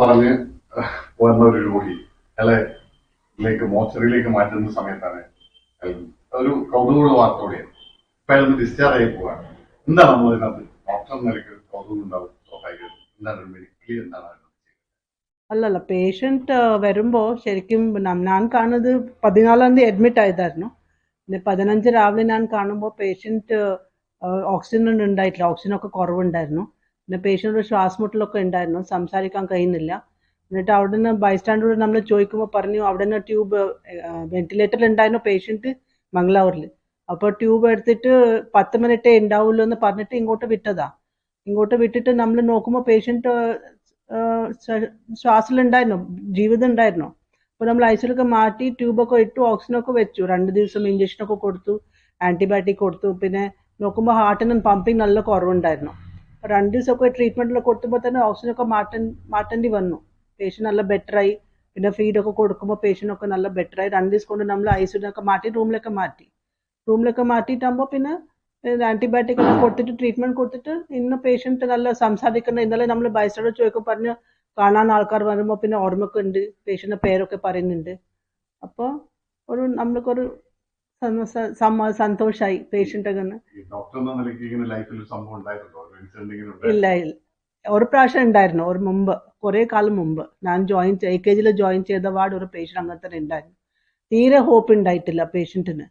പറഞ്ഞ് വന്ന ഒരു രോഗി അയാളെ മോർച്ചറിയിലേക്ക് മാറ്റുന്ന സമയത്താണ് ഒരു കൗതുകമുള്ള വാർത്തയോടെയാണ് ഇപ്പൊ അയാൾ ഡിസ്ചാർജ് ആയി പോവാണ്. എന്താണ് നമ്മൾ ഇതിനകത്ത് ഡോക്ടർ നിലയ്ക്ക് കൗതുകം ഉണ്ടാവും സ്വാഭാവികം. എന്താണ് മെഡിക്കലി എന്താണ്? അല്ലല്ല, പേഷ്യന്റ് വരുമ്പോൾ ശരിക്കും ഞാൻ കാണുന്നത് 14-ാം തീയതി അഡ്മിറ്റ് ആയതായിരുന്നു. പിന്നെ 15 രാവിലെ ഞാൻ കാണുമ്പോൾ പേഷ്യന്റ് ഓക്സിജൻ ഉണ്ടായിട്ടില്ല, ഓക്സിജനൊക്കെ കുറവുണ്ടായിരുന്നു. പിന്നെ പേഷ്യന്റ് ശ്വാസമുട്ടലൊക്കെ ഉണ്ടായിരുന്നു, സംസാരിക്കാൻ കഴിയുന്നില്ല. എന്നിട്ട് അവിടെ നിന്ന് ബൈസ്റ്റാൻഡറോട് നമ്മൾ ചോദിക്കുമ്പോൾ പറഞ്ഞു അവിടെ നിന്ന് ട്യൂബ് വെന്റിലേറ്ററിൽ ഉണ്ടായിരുന്നു പേഷ്യന്റ് മംഗളൂരിൽ. അപ്പോൾ ട്യൂബ് എടുത്തിട്ട് 10 മിനിറ്റേ ഉണ്ടാവുള്ളൂ എന്ന് പറഞ്ഞിട്ട് ഇങ്ങോട്ട് വിട്ടതാ. ഇങ്ങോട്ട് വിട്ടിട്ട് നമ്മൾ നോക്കുമ്പോൾ പേഷ്യന്റ് ശ്വാസത്തിലുണ്ടായിരുന്നു, ജീവിതം ഉണ്ടായിരുന്നു. അപ്പോൾ നമ്മൾ ഐസിയിലൊക്കെ മാറ്റി ട്യൂബൊക്കെ ഇട്ടു, ഓക്സിജനൊക്കെ വെച്ചു. 2 ദിവസം ഇഞ്ചക്ഷനൊക്കെ കൊടുത്തു, ആന്റിബയോട്ടിക് കൊടുത്തു. പിന്നെ നോക്കുമ്പോൾ ഹാർട്ടിന് പമ്പിങ് നല്ല കുറവുണ്ടായിരുന്നു. 2 ദിവസമൊക്കെ ട്രീറ്റ്മെന്റിലൊക്കെ കൊടുത്തപ്പോൾ തന്നെ ഓക്സിജനൊക്കെ മാറ്റേണ്ടി വന്നു. പേഷ്യന്റ് നല്ല ബെറ്ററായി. പിന്നെ ഫീഡൊക്കെ കൊടുക്കുമ്പോൾ പേഷ്യന്റ് ഒക്കെ നല്ല ബെറ്ററായി. 2 ദിവസം കൊണ്ട് നമ്മൾ ഐസിയിലൊക്കെ മാറ്റി റൂമിലൊക്കെ മാറ്റിയിട്ടാകുമ്പോൾ പിന്നെ ആന്റിബയോട്ടിക് എല്ലാം കൊടുത്തിട്ട് ട്രീറ്റ്മെന്റ് കൊടുത്തിട്ട് ഇന്ന് പേഷ്യന്റ് നല്ല സംസാരിക്കുന്നത്. ഇന്നലെ നമ്മൾ ബൈസ്റ്റാൻഡർ ചോദിക്കും പറഞ്ഞ് കാണാൻ ആൾക്കാർ വരുമ്പോൾ പിന്നെ ഓർമ്മയൊക്കെ ഉണ്ട്, പേഷ്യന്റെ പേരൊക്കെ പറയുന്നുണ്ട്. അപ്പോൾ നമ്മൾക്കൊരു സന്തോഷമായി പേഷ്യന്റ് അങ്ങനെ. ഇല്ല, ഒരു പ്രാവശ്യം ഉണ്ടായിരുന്നു, ഒരു മുമ്പ് കുറെ കാലം മുമ്പ് ഞാൻ AKG ജോയിൻ ചെയ്ത വാർഡ് ഒരു പേഷ്യന്റ് അങ്ങനെ തന്നെ ഉണ്ടായിരുന്നു. തീരെ ഹോപ്പ് ഉണ്ടായിട്ടില്ല പേഷ്യന്റിന്.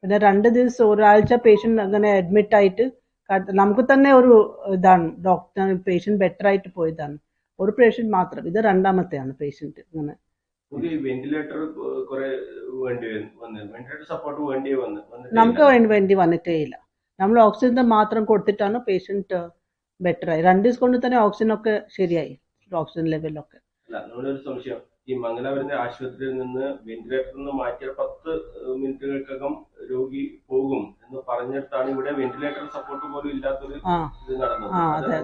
പിന്നെ 2 ദിവസം ഒരാഴ്ച പേഷ്യന്റ് അങ്ങനെ അഡ്മിറ്റ് ആയിട്ട് നമുക്ക് തന്നെ ഒരു ഇതാണ്, ഡോക്ടർ പേഷ്യന്റ് ബെറ്റർ ആയിട്ട് പോയതാണ്. ഒരു പേഷ്യന്റ് മാത്രം, ഇത് 2ാമത്തെയാണ് പേഷ്യന്റ് അങ്ങനെ. നമുക്ക് വേണ്ടി വന്നിട്ടേ ഇല്ല. നമ്മൾ ഓക്സിജൻ മാത്രം കൊടുത്തിട്ടാണ് പേഷ്യന്റ് ബെറ്ററായി. 2 ദിവസം കൊണ്ട് തന്നെ ഓക്സിജൻ ഒക്കെ ശരിയായി, ഓക്സിജൻ ലെവലൊക്കെ. ഈ മംഗലാപുരത്തെ ആശുപത്രിയിൽ നിന്ന് വെന്റിലേറ്ററിൽ നിന്ന് മാറ്റിയ 10 മിനിറ്റുകൾക്കകം രോഗി പോകും എന്ന് പറഞ്ഞിട്ടാണ് ഇവിടെ വെന്റിലേറ്റർ സപ്പോർട്ട് പോലും ഇല്ലാത്തൊരു ഇത് നടന്നത്.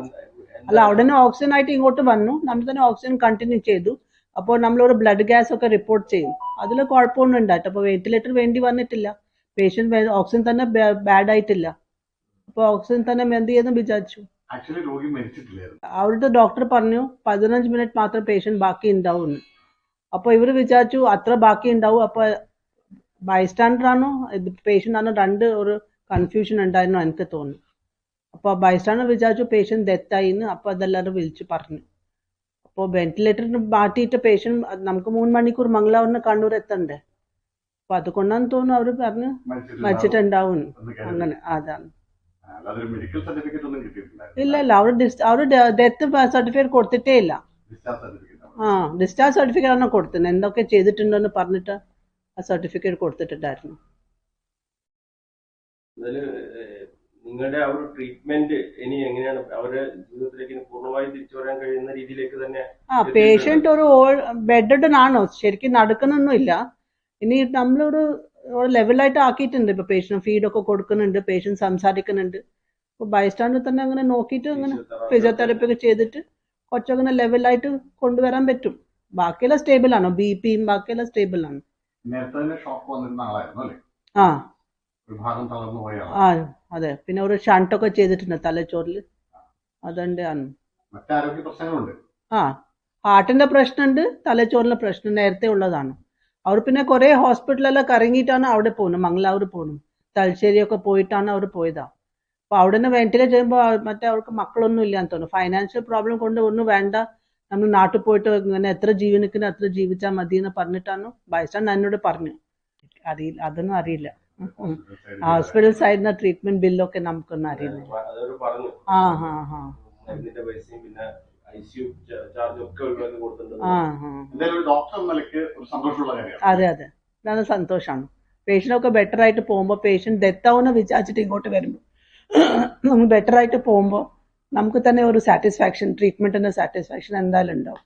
അല്ല, അവിടെ നിന്ന് ഓക്സിജൻ ആയിട്ട് ഇങ്ങോട്ട് വന്നു, നമ്മൾ തന്നെ ഓക്സിജൻ കണ്ടിന്യൂ ചെയ്തു. അപ്പോൾ നമ്മളൊരു ബ്ലഡ് ഗ്യാസ് ഒക്കെ റിപ്പോർട്ട് ചെയ്യും, അതിൽ കുഴപ്പമൊന്നും ഉണ്ടായിട്ട്. അപ്പോൾ വെന്റിലേറ്റർ വേണ്ടി വന്നിട്ടില്ല, പേഷ്യന്റ് ഓക്സിജൻ തന്നെ ബാഡ് ആയിട്ടില്ല. അപ്പോൾ ഓക്സിജൻ തന്നെ എന്ത് ചെയ്യുന്നു വിചാരിച്ചു. അവിടുത്തെ ഡോക്ടർ പറഞ്ഞു 15 മിനിറ്റ് മാത്രം പേഷ്യന്റ് ബാക്കി ഉണ്ടാവും. അപ്പോൾ ഇവർ വിചാരിച്ചു അത്ര ബാക്കി ഉണ്ടാവും. അപ്പോൾ ബൈസ്റ്റാൻഡർ ആണോ പേഷ്യന്റ് ആണോ ഒരു കൺഫ്യൂഷൻ ഉണ്ടായിരുന്നു എനിക്ക് തോന്നുന്നു. അപ്പോൾ ബൈസ്റ്റാൻഡർ വിചാരിച്ചു പേഷ്യന്റ് ഡെത്തായിന്ന്. അപ്പോൾ അതെല്ലാവരും വിളിച്ചു പറഞ്ഞു. അപ്പോൾ വെന്റിലേറ്ററിന് മാറ്റിയിട്ട് പേഷ്യന്റ് നമുക്ക് 3 മണിക്കൂർ മംഗളൂരിന് കണ്ണൂർ എത്തണ്ടേ. അപ്പോൾ അതുകൊണ്ടാന്ന് തോന്നുന്നു അവർ പറഞ്ഞു മരിച്ചിട്ടുണ്ടാവും അങ്ങനെ. അതാണ്. ഇല്ല, അവർ ഡെത്ത് സർട്ടിഫിക്കറ്റ് കൊടുത്തിട്ടേ ഇല്ല. ഡിസ്ചാർജ് സർട്ടിഫിക്കറ്റ് ആണ് കൊടുത്തത്. എന്തൊക്കെ ചെയ്തിട്ടുണ്ടെന്ന് പറഞ്ഞിട്ട് ആ സർട്ടിഫിക്കറ്റ് കൊടുത്തിട്ടുണ്ടായിരുന്നു. നിങ്ങളുടെ ആ ഒരു ട്രീറ്റ്മെന്റ് ഇനി എങ്ങനെയാണ് അവരുടെ ജീവിതത്തിലേക്ക് പൂർണ്ണമായി തിരിച്ചു വരാൻ കഴിയുന്ന രീതിയിലേക്ക് തന്നെ? പേഷ്യന്റ് ഒരു ബെഡഡ് ആണോ, ശരിക്കും നടക്കുന്നൊന്നുമില്ല. ഇനി നമ്മളൊരു ലെവലായിട്ട് ആക്കിയിട്ടുണ്ട്. ഇപ്പൊ പേഷ്യന്റ് ഫീഡൊക്കെ കൊടുക്കുന്നുണ്ട്, പേഷ്യന്റ് സംസാരിക്കുന്നുണ്ട്. ഇപ്പൊ ബൈസ്റ്റാൻഡർ തന്നെ അങ്ങനെ നോക്കിയിട്ട് അങ്ങനെ ഫിസിയോതെറാപ്പി ഒക്കെ ചെയ്തിട്ട് കുറച്ചങ്ങനെ ലെവലായിട്ട് കൊണ്ടുവരാൻ പറ്റും. ബാക്കിയെല്ലാം സ്റ്റേബിൾ ആണോ, BP ബാക്കിയെല്ലാം സ്റ്റേബിൾ ആണ്. അതെ, പിന്നെ ഒരു ഷണ്ടൊക്കെ ചെയ്തിട്ടുണ്ട് തലച്ചോറിൽ, അതുകൊണ്ടാണ്. ഹാർട്ടിന്റെ പ്രശ്നമുണ്ട്, തലച്ചോറിന്റെ പ്രശ്നം നേരത്തെ ഉള്ളതാണ്. അവർ പിന്നെ കുറെ ഹോസ്പിറ്റലെല്ലാം കറങ്ങിയിട്ടാണ് അവിടെ പോകുന്നത്. മംഗളൂർ പോകുന്നു, തലശ്ശേരിയൊക്കെ പോയിട്ടാണ് അവർ പോയതാ. അപ്പൊ അവിടെ നിന്ന് വെന്റിലേറ്റ് ചെയ്യുമ്പോൾ മറ്റേ അവർക്ക് മക്കളൊന്നും ഇല്ലാന്ന് തോന്നുന്നു. ഫൈനാൻഷ്യൽ പ്രോബ്ലം കൊണ്ട് ഒന്നും വേണ്ട, നമ്മൾ നാട്ടിൽ പോയിട്ട് ഇങ്ങനെ എത്ര ജീവനിക്കുന്ന അത്ര ജീവിച്ചാൽ മതി എന്ന് പറഞ്ഞിട്ടാണ് ബൈസ്റ്റാൻഡർ എന്നോട് പറഞ്ഞു. അറിയില്ല, അതൊന്നും അറിയില്ല. ഹോസ്പിറ്റൽ സൈഡിൽ ട്രീറ്റ്മെന്റ് ബില്ലൊക്കെ നമുക്കൊന്നും അറിയില്ല. അതെ, ഇതാണ് സന്തോഷമാണ്. പേഷ്യന്റ് ഒക്കെ ബെറ്റർ ആയിട്ട് പോകുമ്പോൾ, പേഷ്യന്റ് ഡെത്ത് ആവുന്ന വിചാരിച്ചിട്ട് ഇങ്ങോട്ട് വരുമ്പോൾ നമ്മൾ ബെറ്റർ ആയിട്ട് പോകുമ്പോൾ നമുക്ക് തന്നെ ഒരു സാറ്റിസ്ഫാക്ഷൻ, ട്രീറ്റ്മെന്റിന്റെ സാറ്റിസ്ഫാക്ഷൻ എന്തായാലും ഉണ്ടാവും.